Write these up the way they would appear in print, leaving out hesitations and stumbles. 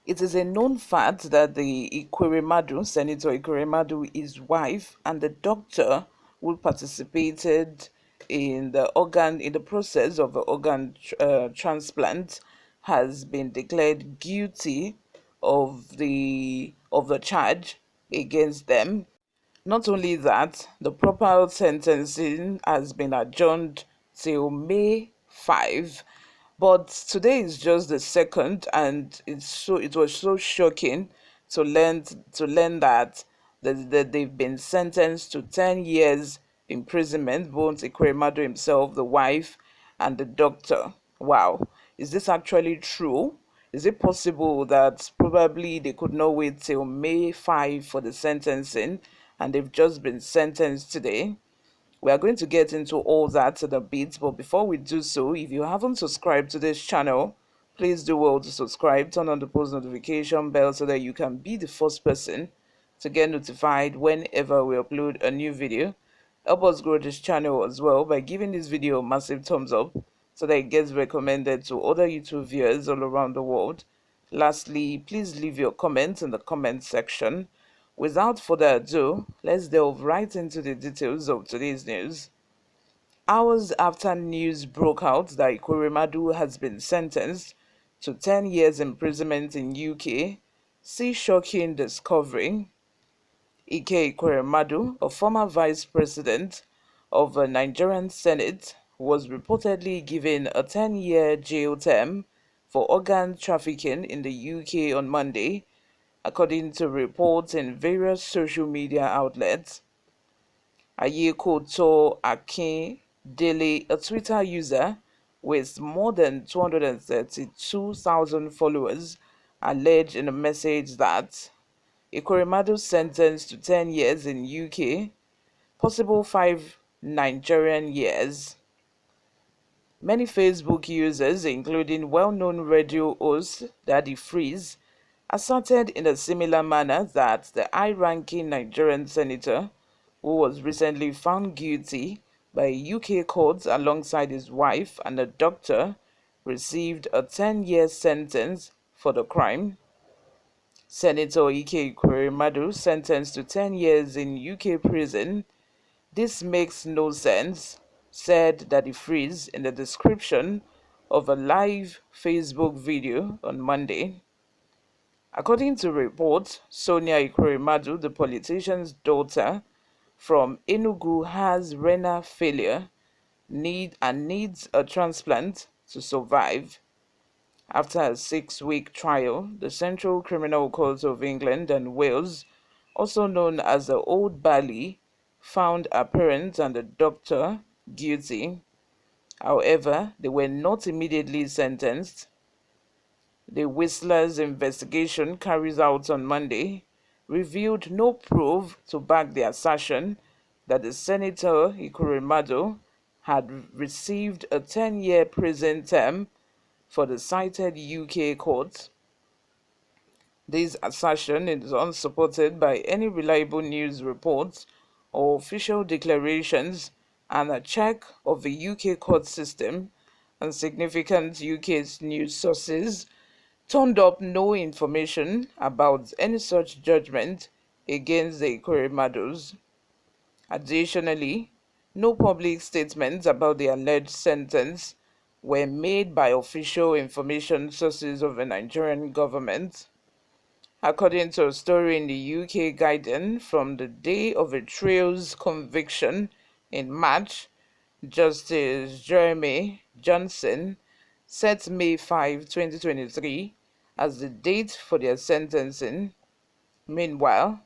It is a known fact that the Ekweremadu, Senator Ekweremadu, his wife, and the doctor who participated in the process of the organ transplant has been declared guilty of the charge against them. Not only that, the proper sentencing has been adjourned till May 5, but today is just the second, and it was so shocking to learn that they've been sentenced to 10 years imprisonment, both Ekweremadu himself, the wife, and the doctor. Wow. Is this actually true? Is it possible that probably they could not wait till May 5 for the sentencing and they've just been sentenced today? We are going to get into all that in a bit, but before we do so, if you haven't subscribed to this channel, please do well to subscribe, turn on the post notification bell so that you can be the first person to get notified whenever we upload a new video. Help us grow this channel as well by giving this video a massive thumbs up so that it gets recommended to other YouTube viewers all around the world. Lastly, please leave your comments in the comment section. Without further ado, let's delve right into the details of today's news. Hours after news broke out that Ekweremadu has been sentenced to 10 years imprisonment in UK, see shocking discovery. Ekweremadu, a former vice president of the Nigerian Senate, was reportedly given a 10-year jail term for organ trafficking in the UK on Monday, according to reports in various social media outlets. Ayekoto Akindele, a Twitter user with more than 232,000 followers, alleged in a message that Ekweremadu sentenced to 10 years in UK, possible 5 Nigerian years. Many Facebook users, including well-known radio host Daddy Freeze, asserted in a similar manner that the high-ranking Nigerian senator, who was recently found guilty by a UK court alongside his wife and a doctor, received a 10-year sentence for the crime. Senator Ekweremadu sentenced to 10 years in UK prison. This makes no sense, said Daddy Freeze in the description of a live Facebook video on Monday. According to reports, Sonia Ekweremadu, the politician's daughter from Enugu, has renal failure needs a transplant to survive. After a 6-week trial, the Central Criminal Court of England and Wales, also known as the Old Bailey, found her parents and the doctor guilty. However, they were not immediately sentenced. The Whistler's investigation, carried out on Monday, revealed no proof to back the assertion that the Senator Ekweremadu had received a 10-year prison term for the cited UK court. This assertion is unsupported by any reliable news reports or official declarations, and a check of the UK court system and significant UK news sources turned up no information about any such judgment against the Ekweremadus. Additionally, no public statements about the alleged sentence were made by official information sources of the Nigerian government. According to a story in the UK Guardian, from the day of the trio's conviction in March, Justice Jeremy Johnson set May 5, 2023 as the date for their sentencing. Meanwhile,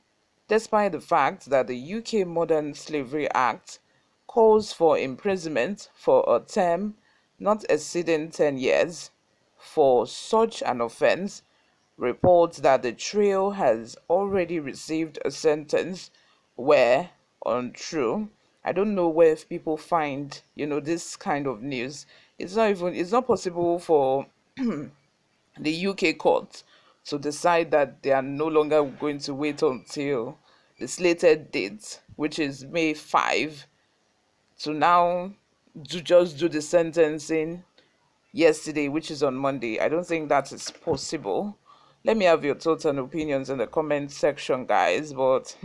despite the fact that the UK Modern Slavery Act calls for imprisonment for a term not exceeding 10 years for such an offence, reports that the trio has already received a sentence were untrue. I don't know where people find, this kind of news. It's not possible for the UK court to decide that they are no longer going to wait until the slated date, which is May 5, to now just do the sentencing yesterday, which is on Monday. I don't think that is possible. Let me have your thoughts and opinions in the comment section, guys. But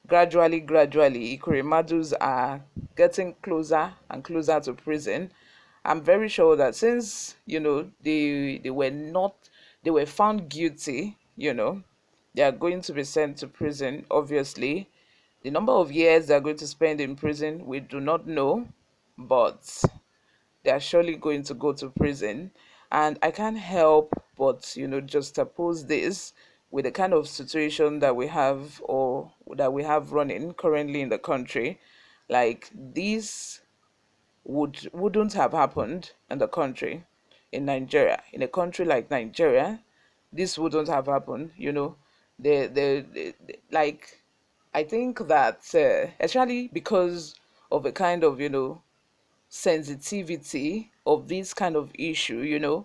gradually, Ikurimadus are getting closer and closer to prison. I'm very sure that since they were found guilty, they are going to be sent to prison. Obviously, the number of years they are going to spend in prison, we do not know, but they are surely going to go to prison. And I can't help but, just oppose this with the kind of situation that we have or that we have running currently in the country. Like this wouldn't have happened in the country, in Nigeria. In a country like Nigeria, this wouldn't have happened. Like I think that especially because of a kind of sensitivity of this kind of issue,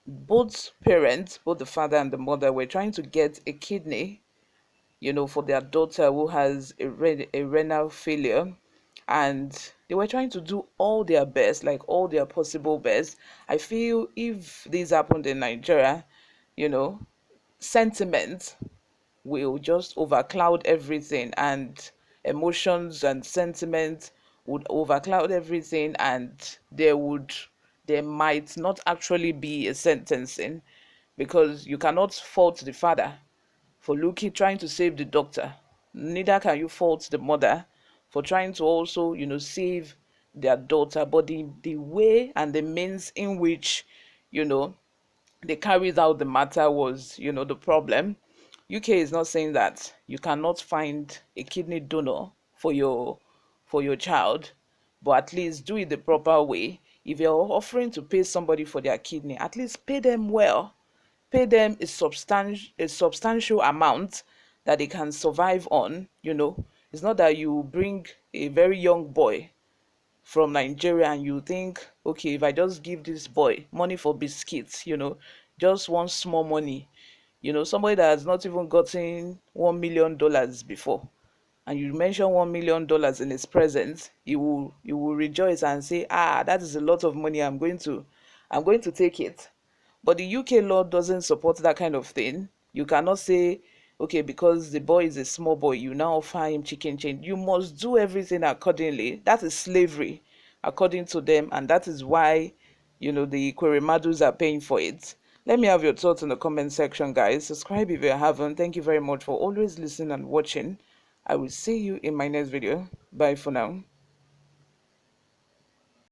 both parents, both the father and the mother, were trying to get a kidney, for their daughter who has a renal failure. And they were trying to do all their best, like all their possible best. I feel if this happened in Nigeria, you know, sentiment will just overcloud everything, and emotions and sentiment would overcloud everything, and there might not actually be a sentencing, because you cannot fault the father for looking trying to save the doctor, neither can you fault the mother for trying to also save their daughter. But the way and the means in which you know they carried out the matter was the problem. UK is not saying that you cannot find a kidney donor for your child, but at least do it the proper way. If you're offering to pay somebody for their kidney, at least pay them well. Pay them a substantial amount that they can survive on. It's not that you bring a very young boy from Nigeria and you think, okay, if I just give this boy money for biscuits, just one small money, somebody that has not even gotten $1 million before, and you mention $1 million in his presence, you will rejoice and say, ah, that is a lot of money. I'm going to take it. But the UK law doesn't support that kind of thing. You cannot say, okay, because the boy is a small boy, you now offer him chicken change. You must do everything accordingly. That is slavery, according to them, and that is why, the Ekweremadus are paying for it. Let me have your thoughts in the comment section, guys. Subscribe if you haven't. Thank you very much for always listening and watching. I will see you in my next video. Bye for now.